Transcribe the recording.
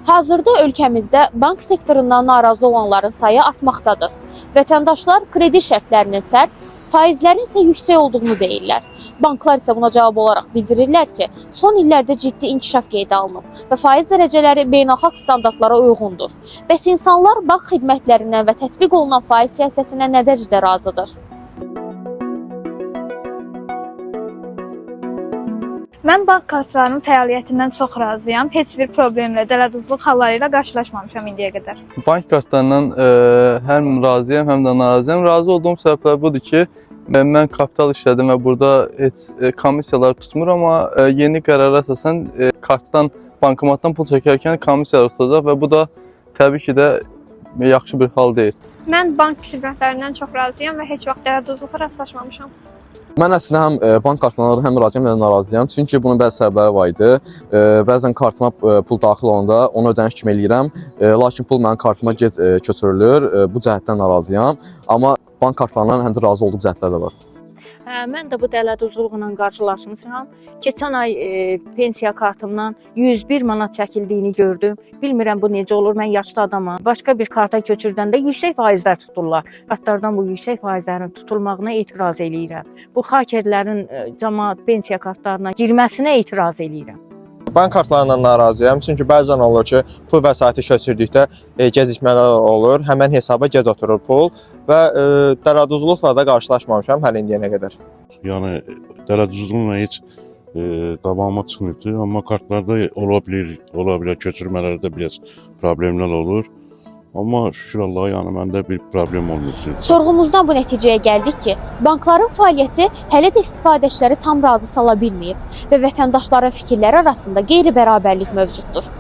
Hazırda ölkəmizdə bank sektorundan narazı olanların sayı artmaqdadır. Vətəndaşlar kredi şərtlərinin sərt, faizlərin isə yüksək olduğunu deyirlər. Banklar isə buna cavab olaraq bildirirlər ki, son illərdə ciddi inkişaf qeydə alınıb və faiz dərəcələri beynəlxalq standartlara uyğundur. Bəs insanlar bank xidmətlərindən və tətbiq olunan faiz siyasətindən nə dərəcədə razıdır? Mən bank kartlarının fəaliyyətindən çox razıyam. Heç bir problemlə, dələduzluq halları ilə qarşılaşmamışam indiyə qədər. Bank kartlarından həm razıyam, həm də narazıyam. Razı olduğum səbəblər budur ki, mən kapital işlədim və burada heç komissiyalar tutmur, amma yeni qərara əsasən kartdan, bankomatdan pul çəkərkən komissiyalar tutacaq və bu da təbii ki də yaxşı bir hal deyil. Mən bank xidmətlərindən çox razıyam və heç vaxt dələduzluğa rastlaşmamışam. Mən əslində həm bank kartlarına həm razıyam, həm də narazıyam. Çünki bunun bəzi səbəbləri var idi. Bəzən kartıma pul daxil olanda onu ödəniş kimi eləyirəm. Lakin pul mənim kartıma gec köçürülür. Bu cəhətdən narazıyam. Amma bank kartlarından həm də razı olduğum cəhətlər də var. Mən də bu dələduzluqla qarşılaşmışam. Keçən ay pensiya kartımdan 101 manat çəkildiyini gördüm. Bilmirəm bu necə olur, mən yaşlı adamam. Başqa bir karta köçürdəndə yüksək faizlər tuturlar. Kartlardan bu yüksək faizlərin tutulmağına etiraz eləyirəm. Bu xakerlərin cəmaət pensiya kartlarına girməsinə etiraz eləyirəm. Bank kartlarından narazıyam, çünki bəzən olur ki, pul vəsaiti köçürdükdə gecikmələr olur, həmən hesaba gec oturur pul və dələduzluqla da qarşılaşmamışam hələ indiyənə qədər. Yəni dələduzluqla heç davama çıxmırdı, amma kartlarda ola bilər köçürmələrdə biraz problemlər olur. Amma şükür Allaha, yəni məndə bir problem olmur. Sorğumuzdan bu nəticəyə gəldik ki, bankların fəaliyyəti hələ də istifadəçiləri tam razı sala bilməyib və vətəndaşların fikirləri arasında qeyri-bərabərlik mövcuddur.